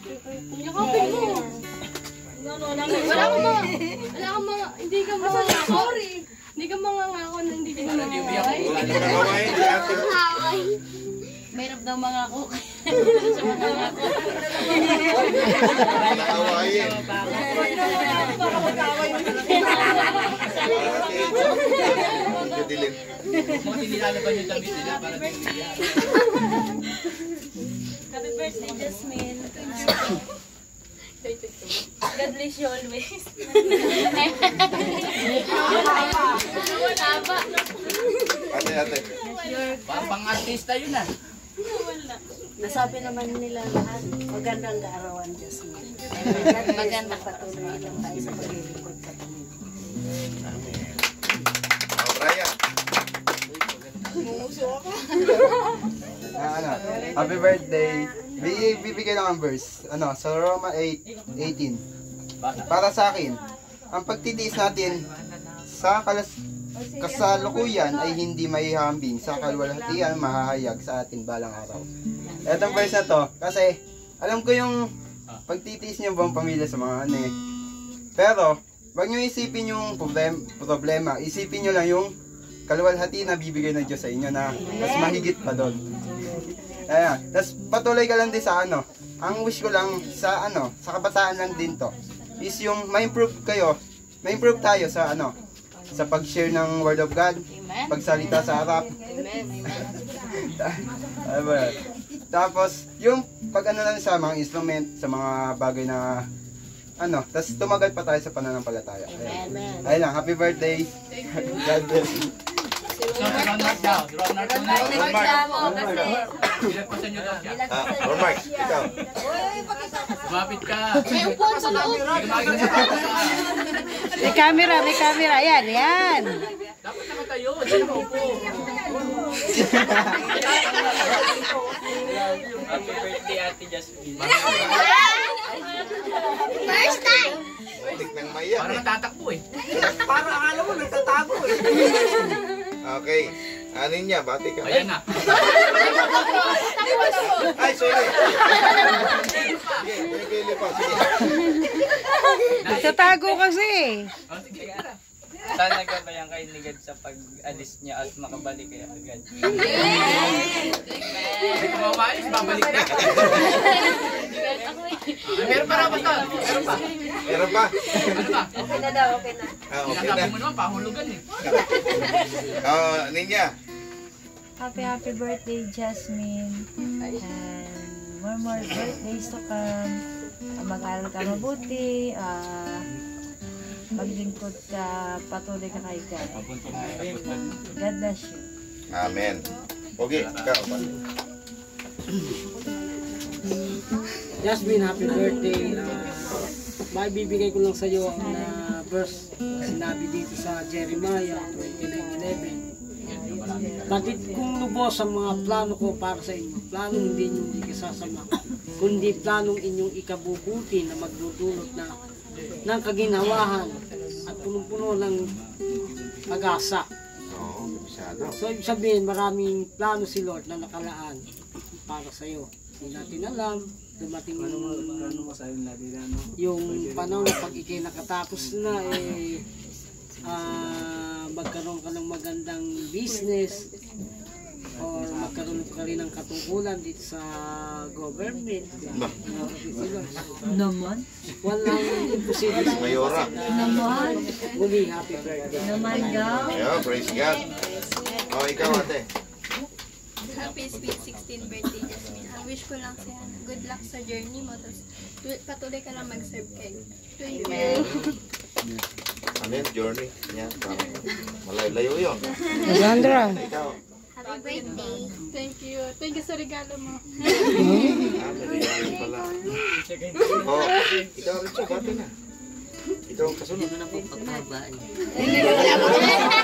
Happy birthday. Yakapin mo. Wala kang mga, hindi ka mga, sorry. Hindi ka mga ngako na hindi ka mga ngaway. Mayroon daw mga ako. Sa mga ngako. Nakawain. Dilim. Mga nilalaban yung damit nila para Happy birthday, Jasmine. God bless you always. Ate. parang pang-artista yun ah. Nasabi naman nila lahat, magandang kaarawan, Jasmine. Magandang patuloy lang tayo sa paglilingkod sa Panginoon. Amen. Brian. Happy birthday. Bibigay lang ang verse. Sa Roma 8:18. Para sa akin, ang pagtitiis natin sa kasalukuyan ay hindi maihambing, sa kalwalhatian mahahayag sa atin balang araw. Etong verse na to, kasi alam ko yung pagtitiis niyo buong pamilya sa mga Pero, wag niyo isipin yung problema. Isipin niyo lang yung kalwalhati na bibigay ng Diyos sa inyo na mas mahigit pa doon. Ayan. Tapos patuloy ka lang din sa Ang wish ko lang sa sa kabataan lang din to is yung ma-improve tayo sa sa pag-share ng Word of God, pagsalita sa harap. Tapos yung lang sa mga instrument, sa mga bagay na tapos tumagal pa tayo sa pananampalataya. Ayun lang, happy birthday. God bless you. So, Ronmark daw. Ronmark muna. Ilagpasan nyo daw siya. Ronmark, ikaw. Mapit ka. May upuan sa loob. May camera. Yan. Dapat naman tayo. Diyan maupo. Happy birthday, Ate Jasmine. First time! Tik ng maya. Para matatakbo eh. Parang akala mo nagtatago eh. Okay. Anin niya, bati ka. Ayan na. Ay, sorry. Sige, pa. Sige. Nagtatago kasi. Oh, sige ka. Sana gabayan kayo ni God sa pag-alis niya at makabalik kayo agad. Hindi ko mawaalis, babalik na. Meron pa rapat to. Meron pa. Ano ba? Okay na daw, okay na. Okay Sinasabi na. mo naman, pahulugan eh. Ninya. Happy birthday, Jasmine. And more birthdays to come. Mag-aral ka mabuti. Maglingkod ka, patuloy ka kay God. God bless you. Amen. Okay, ikaw. Jasmine, happy birthday. Maibibigay ko lang sa iyo na verse sinabi dito sa Jeremiah 29:11. Bakit kung lubos ang mga plano ko para sa inyo, planong hindi ninyong ikasasama, kundi planong inyong ikabubuti na magdudulot ng kaginhawahan at punong-puno ng pag-asa. So, ibig sabihin, maraming plano si Lord na nakalaan para sa iyo. Hindi natin alam, dumating yung panahon na pag ikay nakatapos na, magkaroon ka ng magandang business or magkaroon ka rin ng katungkulan dito sa government. Naman? Walang imposible. Mayora. Naman? Muli, happy birthday. Naman daw? Yeah, praise God. Oh, ikaw ate. Happy sweet 16th birthday, Jasmine. Ang wish ko lang sa'yo, good luck sa journey mo. Tapos patuloy ka lang mag-serve kay. Thank you. Ano yung journey? Yan, malayo yun. Sandra. Ikaw. Happy birthday. Thank you. Thank you sa regalo mo. Regalo pala. Oh, ikaw rin siya, bati na. Ikaw ang kasunod. Ano na po pagpabaan?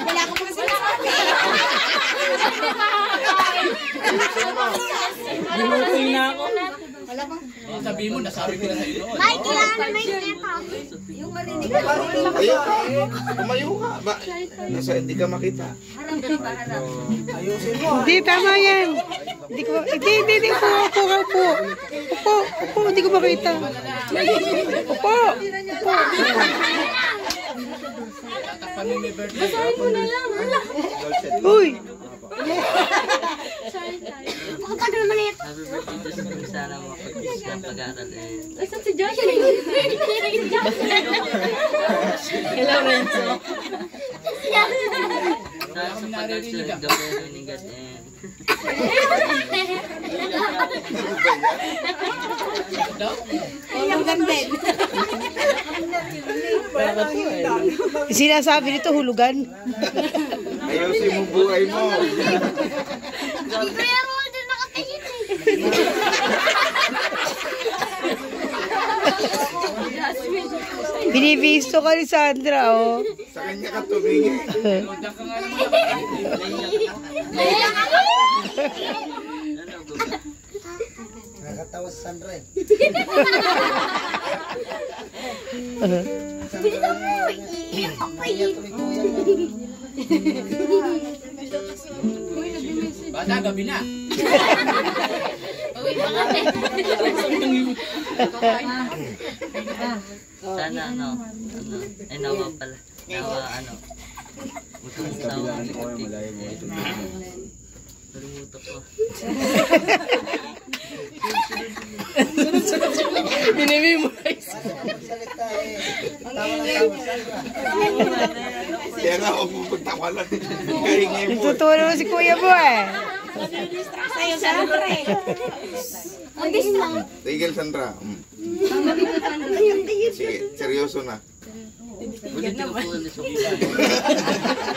Wala ko pa sinasabi. Binuting na ako. Sabihin mo, nasabi ko na sa'yo noon. Ayun, tumayo ka. Nasa hindi ka makita. Hindi, tama yan. Hindi ko, upo, hindi ko makita. Upo. Tatakpan mo may birthday. Uy. Happy birthday, Jasmine. Sana makapagpis ng pag-aaral eh. Asan si Joshua? Hello, Renzo. Sana sa pag-aaral gawin ni God eh. Sinasabi nito hulugan. Ayusin mo buhay mo. Binibisto ka ni Sandra, oh. Sa kanya ka tumingin. Nakakatawa si Sandra eh. Bata, gabi na. Sana ay nawa pala. Utang sawa ng putik. Nalimutan ko. Binimemorize. Kaya nga ako pagtawalan. Kaingay mo. Nagtutuwa naman si kuya mo, eh. Tigil, Sandra. Sige, seryoso na. Ulit ko po ulit.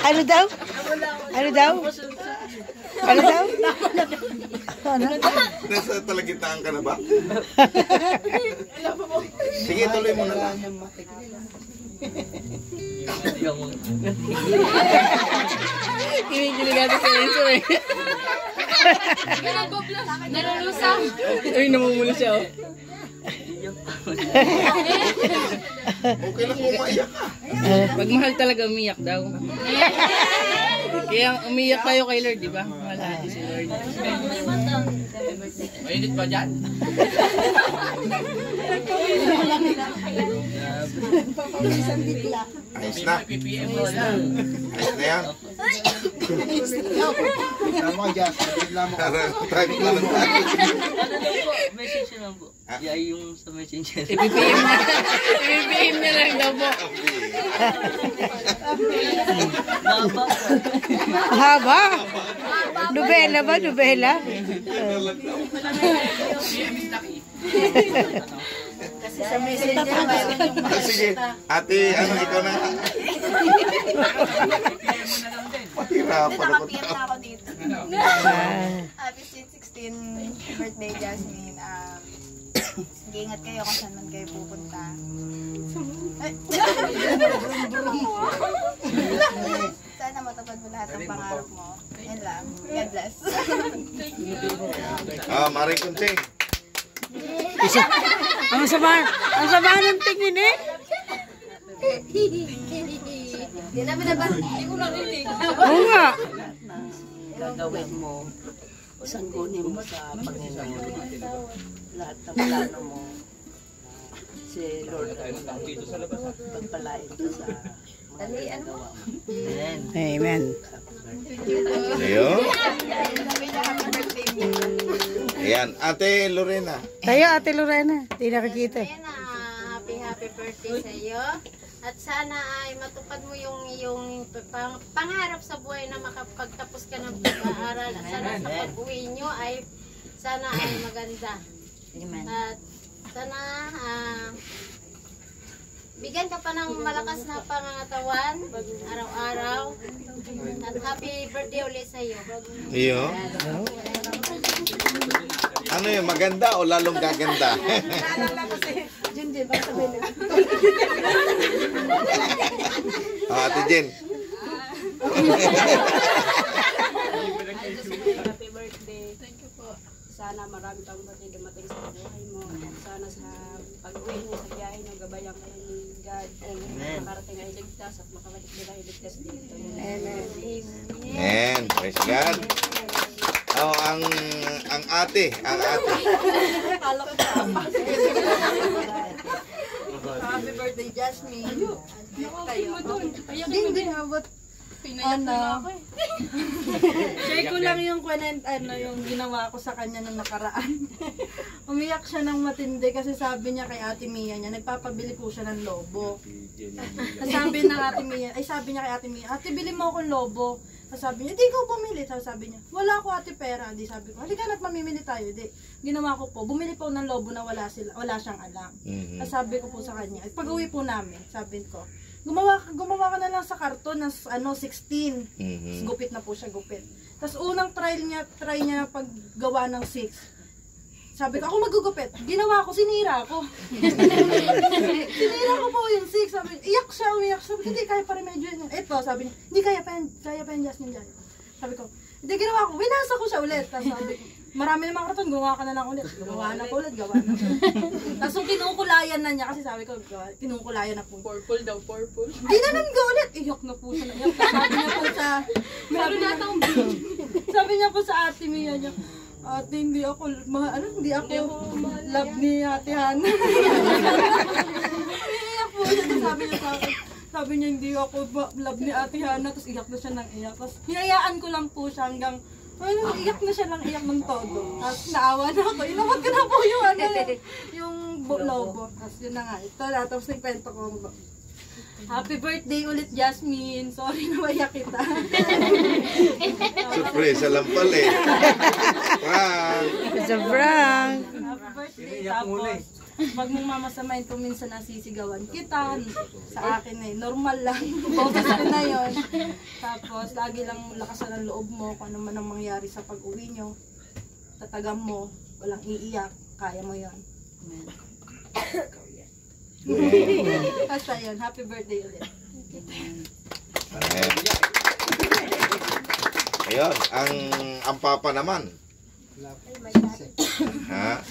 Ano daw? Ano daw? Ano daw? Nasa talagitaan ka na ba? Sige, tuloy mo na lang. Kinikiligado sa Enzo, eh. Nalulusang. Uy, namumula siya, oh. Okay lang kung maiyak ka. Pag mahal talaga umiyak daw. Kaya umiyak tayo kay Lord, di ba? Mahal natin si Lord. Mainit ba dyan? Ayos na. PPM mo na. Ayos na yan. Tama ka dyan. Reklamo ka. Tayo na lang tayo. Message lang po. Ay, yung sa messenger. PPM na. PPM na lang daw po. Haba. Nobela ba? Nobela? Kasi sa messenger ba? Sige, ate, ano, ikaw na. Pahirapan ako tao. Happy sweet 16 birthday, Jasmine. Ingat kayo kung saan man kayo pupunta. Sana matupad mo lahat ng pangarap mo. Yan lang. God bless. Maring Kunting. Ang sama ng tingin, eh. Hindi namin na ba? Hindi ko narinig. Oo nga. Gagawin mo, sanggunin mo sa Panginoon. Lahat ng plano mo, si Lord pagpalain ka sa mga ginagawa mo. Amen. Ayun. Ayan, ate Lorena. Tayo, Ate Lorena. Hindi nakikita. Happy birthday sa iyo. At sana ay matupad mo yung pangarap sa buhay na makapagtapos ka ng pag-aaral. At sana sa pag-uwi nyo ay sana ay maganda. At sana bigyan ka pa ng malakas na pangangatawan araw-araw. At happy birthday ulit sa iyo. Iyo. Ano yun, maganda o lalong gaganda? Ate Jen. Happy birthday. Thank you po. Sana marami pang birthday dumating sa buhay mo. At sana sa pag-uwi mo sa biyahe mo, gabayan kayo ni God. Makarating ay ligtas at makabalik nila ay ligtas dito. Amen. Praise God. Oh, ang ate. Happy birthday, Jasmine. Hindi, habot. Share ko lang yung yung ginawa ko sa kanya nung nakaraan. Umiyak siya ng matindi kasi sabi niya kay Ate Mia niya, nagpapabili po siya ng lobo. Sabi niya kay Ate Mia, Ate, bili mo akong lobo. Sabi niya, di ko bumili. Sabi niya, wala ko ate pera. Di sabi ko, halika na't mamimili tayo. Di, ginawa ko po, bumili po ng lobo na wala siyang alam. Sabi ko po sa kanya, pag-uwi po namin, sabi ko, gumawa ka na lang sa karton ng 16. Gupit na po siya, gupit. Tapos unang try niya paggawa ng 6. Sabi ko, ako magugupit. Ginawa ko, sinira ko. Sinira ko po yung 6. Sabi, umiyak siya. Sabi ko, hindi, kaya pa rin medyo yun. Ito, sabi niya, hindi, kaya pa yan, Jasmine dyan. Sabi ko, hindi, ginawa ko. Winasa ko siya ulit. Tapos sabi ko, marami namang karton, gawa ka na lang ulit. Gawa na po ulit. Tapos yung kinukulayan na niya, kasi sabi ko, kinukulayan na po. Purple daw, purple. Ginanon ko ulit. Iyak na po siya. Sabi niya po sa... Sabi niya po sa Ate Mia niya, Ate, hindi ako love ni Ate Hana. Iyak po siya. Sabi niya sa akin, hindi ako love ni Ate Hana. Tapos iyak na siya ng iyak. Tapos hinayaan ko lang po siya hanggang iyak na siya ng iyak ng todo. Tapos naawa na ako. Inawag ko na po yung lobo. Tapos yun na nga. Ito na. Tapos nagkwento ko. Happy birthday ulit, Jasmine. Sorry na maiyak kita. Surprise lang pala eh. Prank. It's a prank. Happy birthday. Tapos, pag mong mamasamain ko minsan nasisigawan kita. Sa akin eh, normal lang. Focus ko na yun. Tapos, lagi lang lakasan ang loob mo kung ano man ang mangyari sa pag-uwi nyo. Tatagam mo, walang iiyak. Kaya mo yun. Basta yun, happy birthday ulit. Ayun, ang papa naman. Ha?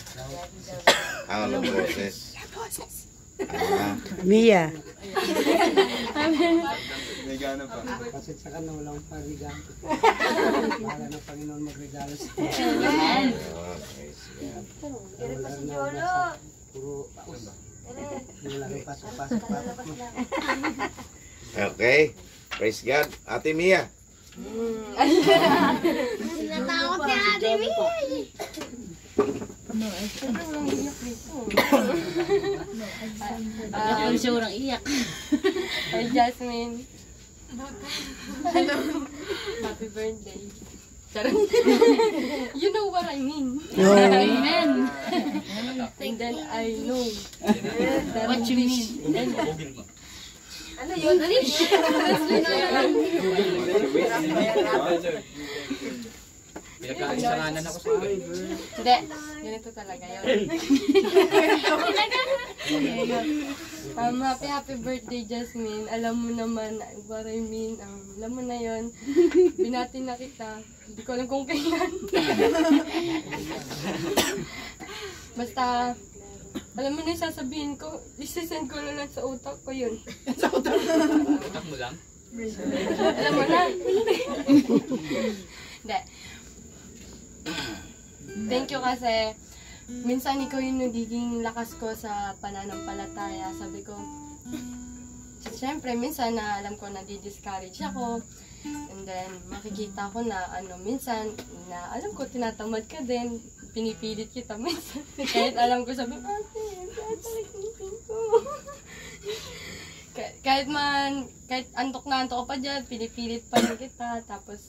Anong boses? Mia. Pasensya ka na, wala akong parigaan. Para ng Panginoon magregalo sa Okay. Praise God. Ate Mia. Natakot si Ate Mia. Ako siya urang iyak. Hi, Jasmine. Hello. Happy birthday. You know what I mean. Amen. And then I know. What you mean? Ano yun? Pinagkaisanganan ako sa akin. Hindi. Ganito talaga yun. Happy birthday, Jasmine. Alam mo naman what I mean. Alam mo na yun. Binati na kita. Hindi ko alam kung kailan. Basta, alam mo na yung sasabihin ko, isisend ko na lang sa utak ko yun. Sa utak mo lang? Alam mo na. Hindi. Thank you kasi minsan ikaw yung nagiging lakas ko sa pananampalataya. Sabi ko, siyempre minsan na alam ko na di-discourage ako. And then makikita ko na minsan na alam ko tinatamad ka din. Pinipilit kita minsan. Kahit alam ko sabi, ate, kahit antok na antok pa dyan, pinipilit pa rin kita. Tapos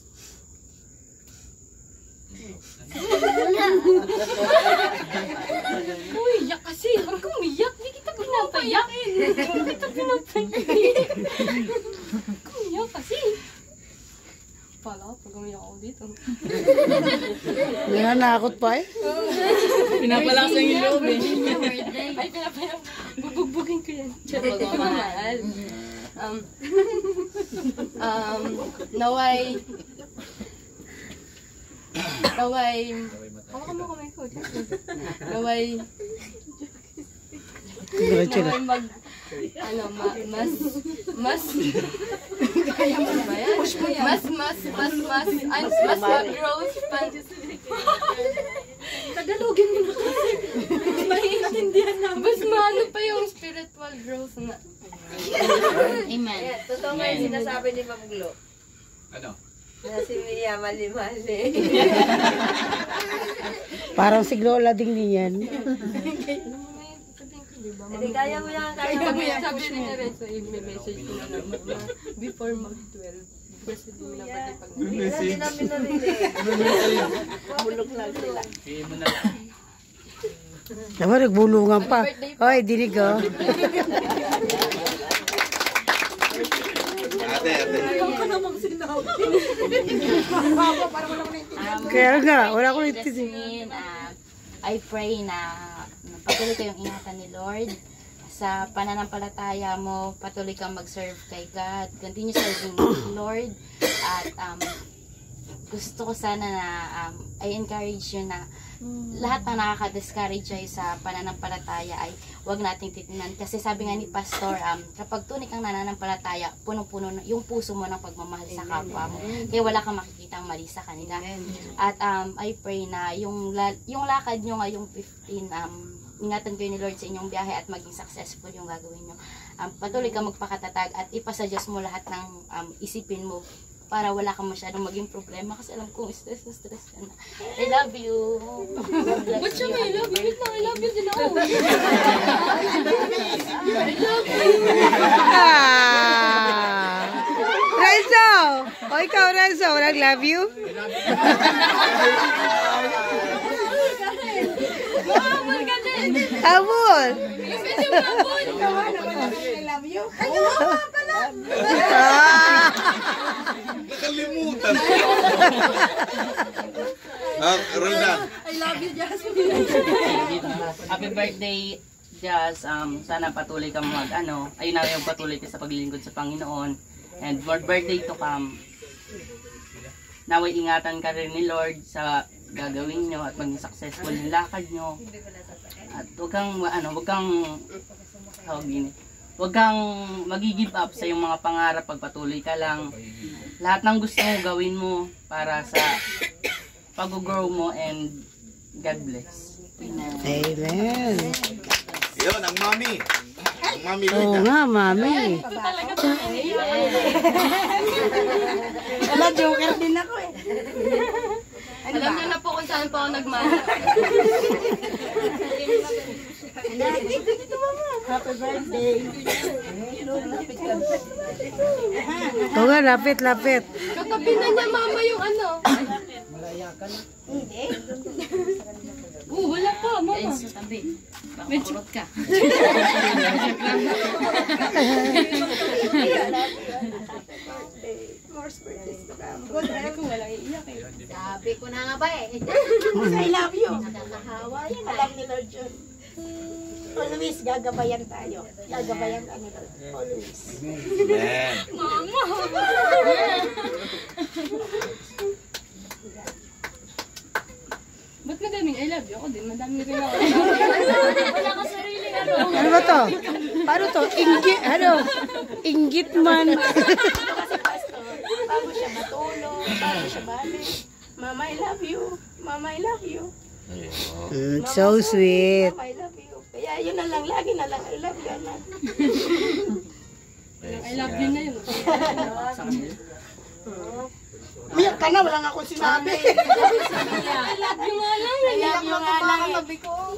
umiyak kasi. Huwag kang umiyak. Hindi kita pinapayak. Hindi kita pinapayak. Umiyak kasi. Pala, pag umiyak ako dito. Nananakot pa eh. Pinapalakas lang yung loob eh. Ay, pinapayak. Bubugbugin ko yan. Ito mahal. Naway, hawakan mo kamay ko. Naway mag, mas growth Tagalogin mo na kasi. Maiintindihan namin. Mas maano pa yung spiritual growth na. Amen. Totoo nga yung sinasabi ni Ma'am Glo. Ano? Na si Mia mali-mali. Parang si Lola din yan. Hindi kaya mo yan, kaya mo yan. Sabi rin na rin sa i-message ko na naman before mag-12. Kasi di mo na pwede pag Hindi namin narinig. Bulog lang sila. Sige mo na lang. Naman, nagbulungan pa. Hoy, dinig oh. Ate. Kaya nga, wala ko Jasmine, I pray na patuloy kayong ingatan ni Lord. Sa pananampalataya mo, patuloy kang mag-serve kay God. Continue serving Lord. At gusto ko sana na I encourage you na lahat ng nakaka-discourage ay sa pananampalataya ay huwag nating titingnan. Kasi sabi nga ni Pastor, kapag tunay kang nananampalataya, punong-puno yung puso mo ng pagmamahal sa kapwa mo. Kaya wala kang makikitang mali sa kanila. At I pray na yung lakad nyo ngayong 15, ingatan kayo ni Lord sa inyong biyahe at maging successful yung gagawin nyo. Patuloy ka magpakatatag at ipasa Diyos mo lahat ng isipin mo para wala kang masyadong maging problema kasi alam kong stress ka na. I love you. Ba't siya may love you? I love you din ako. I love you. Renzo! O ikaw, Renzo, walang love you? Mahabol ka din. Habol! Pwede mo habol. I love you. Ayaw pala. Nakalimutan. Roldan. I love you, Jasmine. Happy birthday, Jazz. Sana patuloy kang ayun na yung patuloy ka sa paglilingkod sa Panginoon. And more birthday to come. Naway ingatan ka rin ni Lord sa gagawin nyo at maging successful yung lakad nyo. At huwag kang mag-give up sa yung mga pangarap, pagpatuloy ka lang. Lahat ng gusto mo gawin mo para sa pag-grow mo, and God bless. Amen. Yun, ang mami. Ang mami Oo Lida. nga, mami. Wala, joker din ako eh. Alam niyo na po kung saan po ako nagmana. Happy birthday. Oo nga, lapit. Katabi na niya mama yung ano. Malaya ka na. Wala pa, mama. Ayun sa tabi. Baka makurot ka. Sabi ko na nga ba eh. I love you. Nakakahawa yan. Alam ni Lord yun. Always gagabayan tayo. Gagabayan ka ni Lord. Always. Amen. Ba't madaming I love you? Ako din, madaming rin ako. Wala ka sariling ano. Ano ba to? Paano to? Inggit, inggit man. Kasi pastor, bago siya matulog, bago siya balik. Mama, I love you. Mama, I love you. So sweet. Mama, I love you. Kaya yun na lang, lagi na lang, I love you, anak. I love you na yun. Umiyak ka na, wala nga akong sinabi. I love you nga lang. I love you nga lang eh. Tabi ko. O,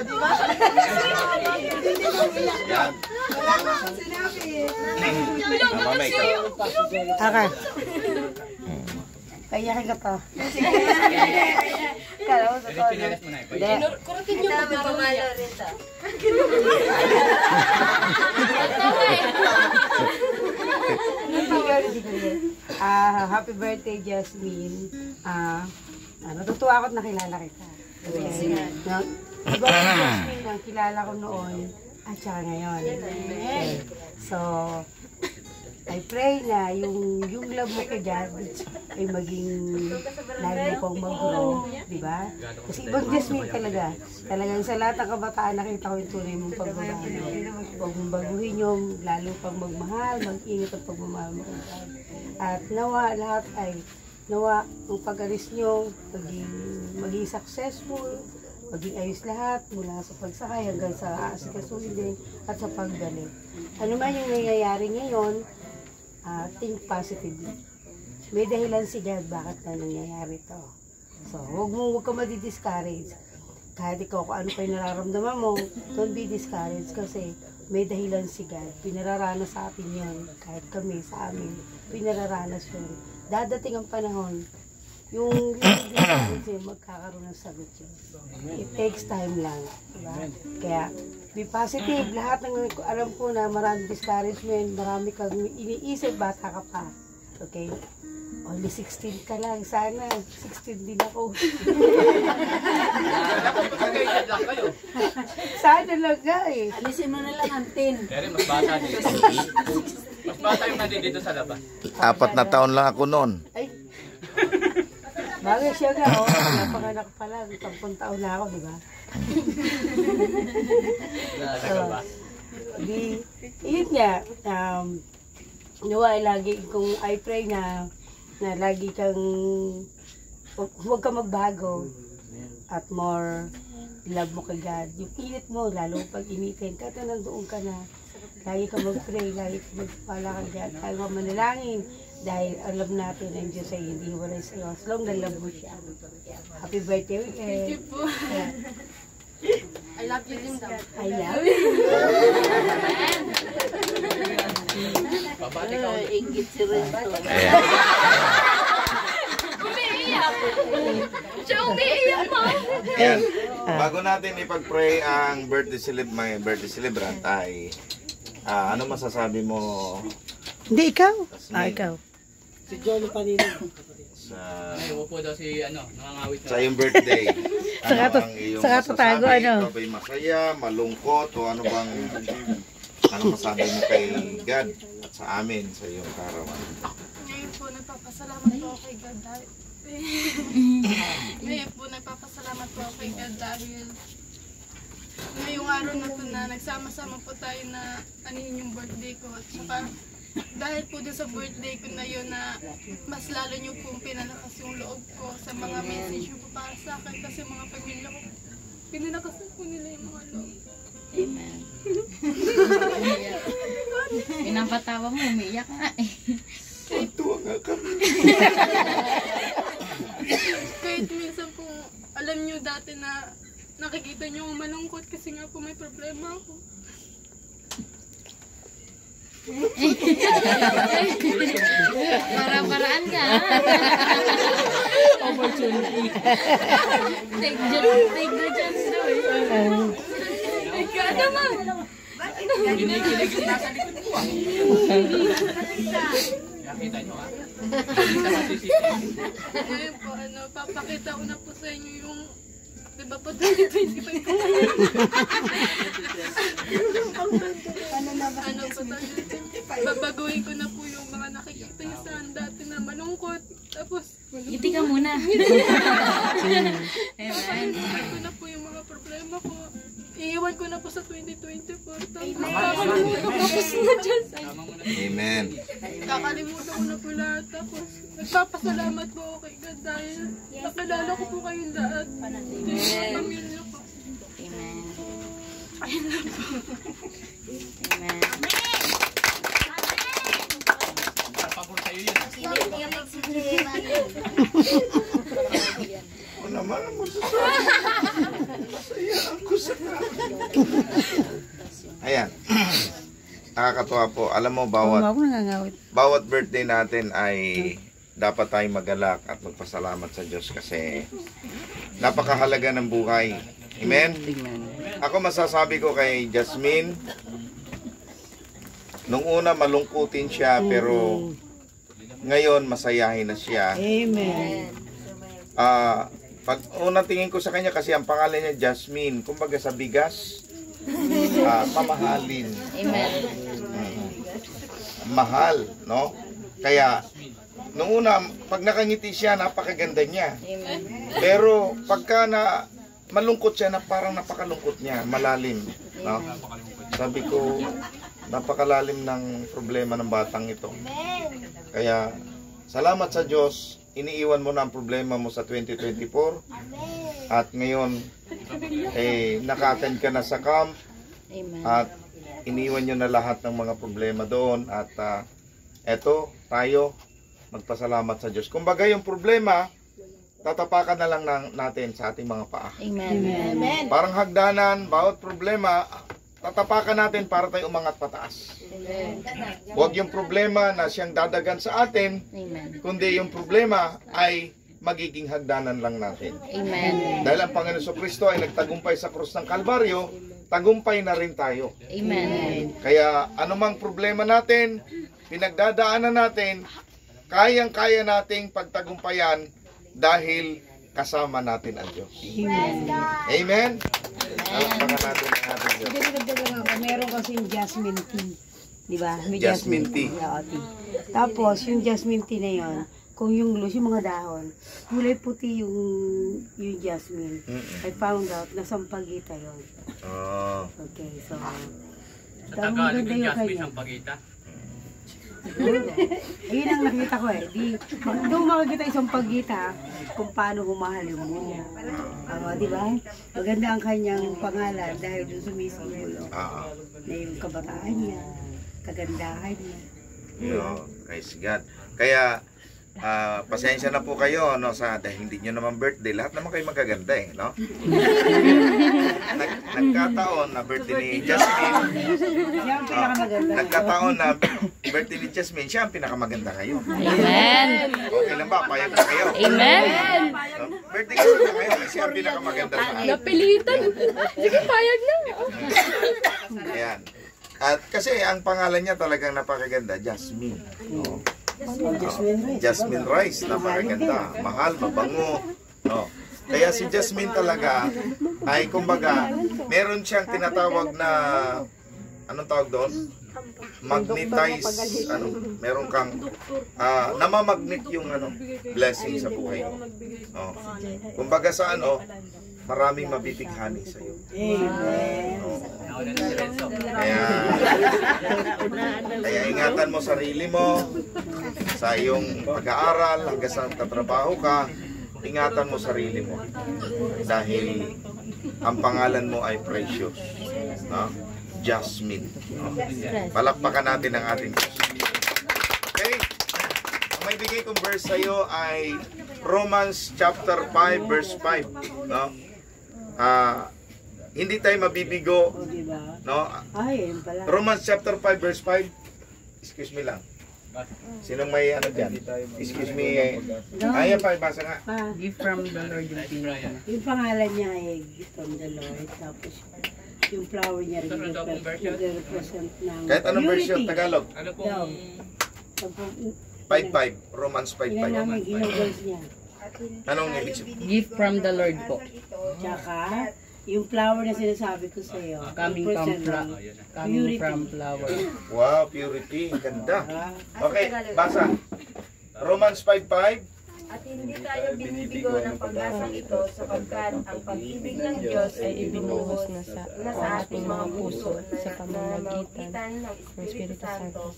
di ba? Yan. Wala nga akong sinabi. Ang mami, ikaw. Aka. Kaya ka to. Kala mo sa tono. Pinalas mo na eh. Hindi. Kuratin yung pamalo rin. Happy birthday, Jasmine. Natutuwa ako't nakilala kita. Diba, Jasmine, ang kilala ko noon at saka ngayon. Okay. So, I pray na yung love mo kay God ay maging lagi pong mag-grow, di ba? Kasi ibang Jasmine talaga. Talagang sa lahat ng kabataan nakita ko yung tunay mong pagbabago. Huwag mong baguhin yung lalo pang magmahal, mag-ingat ang pagmamahal mo kay God. At nawa lahat ay nawa ang pag-alis nyo maging successful, maging ayos lahat mula sa pagsakay hanggang sa asikasuhin din at sa paggaling. Ano man yung nangyayari ngayon, think positively. May dahilan si God bakit na nangyayari to. So, huwag ka madi-discourage. Kahit ikaw kung ano pa yung nararamdaman mo, don't be discouraged kasi may dahilan si God. Pinararanas sa atin yun. Kahit kami sa amin, pinararanas yun. Dadating ang panahon, yung magkakaroon ng sagot yun. It takes time lang. Diba? Kaya, be positive. Lahat ng alam ko na maraming discouragement, marami kang iniisip, bata ka pa. Okay? Only 16 ka lang. Sana, 16 din ako. Sana lang nga eh. Alisin mo na lang ang 10. Pero mas bata dito. Mas bata yung nandito sa labas. 4 na taon lang ako noon. Ay. Bagay siya nga, napanganak pa lang, 10 taon na ako, di ba? Yun nga, nawa lagi kung I pray na lagi kang, huwag ka magbago at more love mo kay God. Yung init mo, lalo pag initin, kahit na nandoon ka na, lagi ka mag-pray, lagi ka magpala kay God, lagi ka manalangin. Dahil alam natin na yung Diyos ay hindi wala sa'yo. As long na love mo siya. Happy birthday weekend. Thank you po. I love you din daw. I love you. Babati ka. Ingit si Resto. Umiiyak. Siya umiiyak mo. Ayan. Bago natin ipag-pray ang birthday celebrant ay ano masasabi mo Hindi, ikaw. Ikaw. Si Johnny Panino. Ay, upo daw si nangangawit sa iyong birthday? Saka tatago, ano? Ikaw ba'y masaya, malungkot, o ano masabi mo kay God at sa amin sa iyong karawan? Ngayon po, nagpapasalamat po ako kay God dahil ngayong araw na to na nagsama-sama po tayo na anihin yung birthday ko. At saka dahil po dun sa birthday ko na yun na mas lalo nyo pong pinalakas yung loob ko sa mga message nyo po para sa akin kasi mga pamilya ko, pinalakasan po nila yung mga loob. Amen. Pinapatawa mo, umiiyak nga eh. Tuwa nga kami. Kahit minsan po, alam nyo dati na nakikita nyo malungkot kasi nga po may problema ako. Para-paraan ka. Opportunity. Take the chance daw eh. Ikaw naman! Kinikilig yung nasa likod ko ah. Nakita nyo ah. Ngayon po, papakita ko na po sa inyo yung diba po 2025 ko babaguhin ko na po yung mga nakikita niyo saan dati na malungkot. Tapos, Ngiti ka muna. Amen. Ko na po yung mga problema ko. Iiwan ko na po sa 2024. Tapos na dyan. Amen. Kakalimutan ko na po lahat. Tapos, nagpapasalamat po ako kay God dahil nakilala ko po kayong lahat. Pamilya ko. Amen. Amen. Pabor sa'yo yun. O naman ang masasabi. Masaya ako sa Ayan. Nakakatuwa po. Alam mo, bawat birthday natin ay dapat tayong magalak at magpasalamat sa Diyos kasi napakahalaga ng buhay. Amen? Ako masasabi ko kay Jasmine, nung una malungkutin siya pero ngayon masayahin na siya. Amen. Pag unang tingin ko sa kanya kasi ang pangalan niya Jasmine, kumbaga sa bigas, pamahalin. Amen. mahal, no? Kaya, nung una, pag nakangiti siya, napakaganda niya. Pero, pagka na malungkot siya, na parang napakalungkot niya, malalim, no? Sabi ko, napakalalim ng problema ng batang ito. Kaya, salamat sa Diyos, iniiwan mo na ang problema mo sa 2024. At ngayon, naka-attend ka na sa camp. At iniwan nyo na lahat ng mga problema doon. At eto, tayo, magpasalamat sa Diyos. Kumbaga yung problema, tatapakan na lang natin sa ating mga paa. Amen. Parang hagdanan, bawat problema, tatapakan natin para tayo umangat pataas. Huwag yung problema na siyang dadagan sa atin, kundi yung problema ay magiging hagdanan lang natin. Amen. Dahil ang Panginoon Kristo ay nagtagumpay sa krus ng Kalbaryo, tagumpay na rin tayo. Amen. Kaya anumang problema natin, pinagdadaanan natin, kayang-kaya nating pagtagumpayan dahil kasama natin ang Diyos. Amen? Alakpakan natin ang ating Diyos. Meron kasing jasmine tea. Diba? May Jasmine tea. Oo, tea. Tapos, yung jasmine tea na yun, kung yung loose, yung mga dahon, kulay puti yung jasmine. I found out na sampagita yun. Oh. Okay, so... Sa Tagalog yung jasmine ang pagita. Ayun ang nakita ko eh. Doon makikita isang paggita kung paano humahalin mo. Di ba? Maganda ang kanyang pangalan dahil doon sumisimbolo na yung kabataan niya, kagandahan niya. Praise God. Kaya, pasensya na po kayo, no, dahil hindi nyo naman birthday. Lahat naman kayo magaganda eh, no? Nagkataon na birthday ni Jasmine. Siya ang pinakamaganda. Nagkataon na birthday ni Jasmine, siya ang pinakamaganda kayo. Amen. Okay lang ba? Payag na kayo? Amen. No? Birthday kasi na kayo, siya ang pinakamaganda sa akin. Napilitan. Sige, payag na. Ayan. At kasi ang pangalan niya talagang napakaganda, Jasmine. No? Jasmine rice, napakaganda, mahal, mabango, no. Kaya si Jasmine talaga ay kumbaga meron siyang tinatawag na anong tawag doon? Magnetize, meron kang namamagnet yung blessing sa buhay mo. No. Kumbaga sa maraming mabibighani sa iyo. Kaya ingatan mo sarili mo sa iyong pag-aaral hanggang sa tatrabaho ka. Ingatan mo sarili mo dahil ang pangalan mo ay precious, no? Jasmine, no? Palakpakan natin ang ating Diyos. Okay, ang may bigay kong verse sa iyo ay Romans chapter 5 verse 5, no? Hindi tayo mabibigo, no? Romans chapter 5 verse 5. Excuse me lang. Sinong may dyan? Excuse me. Ayan pa, basa nga. Give from the Lord yung pinaka. Yung pangalan niya ay Gift from the Lord. Tapos yung flower niya rin represent ng kahit anong version, Tagalog. Ano pong 5-5, Romans 5-5. Yan namin ginagos niya. Anong ibig sabihin? Gift from the Lord po. Tsaka, yung flower na sinasabi ko sa iyo. Coming from flower. Wow, purity. Ganda. Okay, basa. Romans 5:5. At hindi tayo binibigo ng pag-asang ito sapagkat ang pag-ibig ng Diyos ay ibinuhos na sa ating mga puso sa pamamagitan ng Espiritu Santo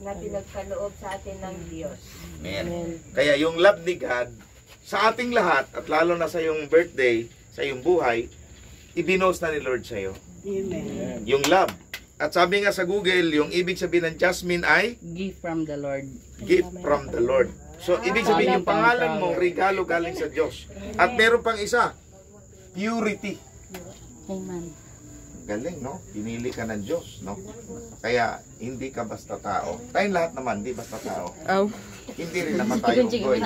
na pinagkaloob sa atin ng Diyos. Amen. Kaya yung love ni God sa ating lahat at lalo na sa iyong birthday, sa iyong buhay, ibinos na ni Lord sa iyo. Amen. Yung love. At sabi nga sa Google, yung ibig sabihin ng Jasmine ay Gift from the Lord. Gift from the Lord. So, ibig sabihin yung pangalan mo, regalo galing sa Diyos. At meron pang isa, purity. Amen. Galing, no? Pinili ka ng Diyos, no? Kaya, hindi ka basta tao. Tayong lahat naman, hindi basta tao. Hindi rin naman tayo goy.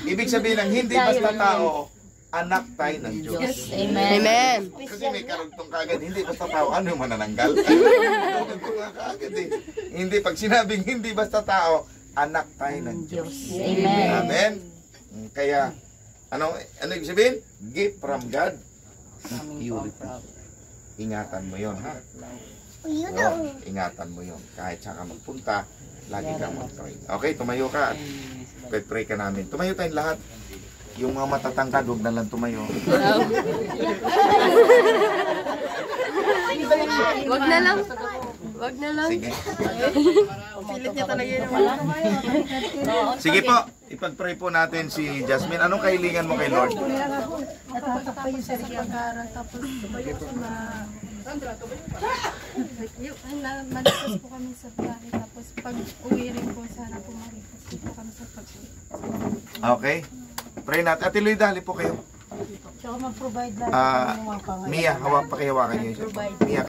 Ibig sabihin ng hindi basta tao, anak tayo ng Diyos. Amen. Amen. Kasi may karugtong kagad, hindi basta tao, ano yung manananggal? Karugtong kagad eh. Hindi, pag sinabing hindi basta tao, anak tayo ng Diyos. Amen. Amen. Kaya, ano ibig sabihin? Gift from God. Purity. Ingatan mo yon, ha? Ingatan mo yun. Kahit saan ka magpunta, lagi kang mag-pray. Okay, tumayo ka at pray ka namin. Tumayo tayong lahat. Yung mga matatangkad, huwag na lang tumayo. Wag na lang. Wag na lang. Sige. Pilit niya talaga yun. Sige po, ipag-pray po natin si Jasmine. Anong kahilingan mo kay Lord? Natatakpa yung sarili pag-aaral tapos manipas po kami sa biyahe tapos pag uwi rin po sana po maripas po kami sa pag-uwi. Okay. Pray natin. Ate Luida, hali po kayo. Tsaka mag-provide lahat ng mga pangailangan. Mia, pakihawakan niyo. Mia,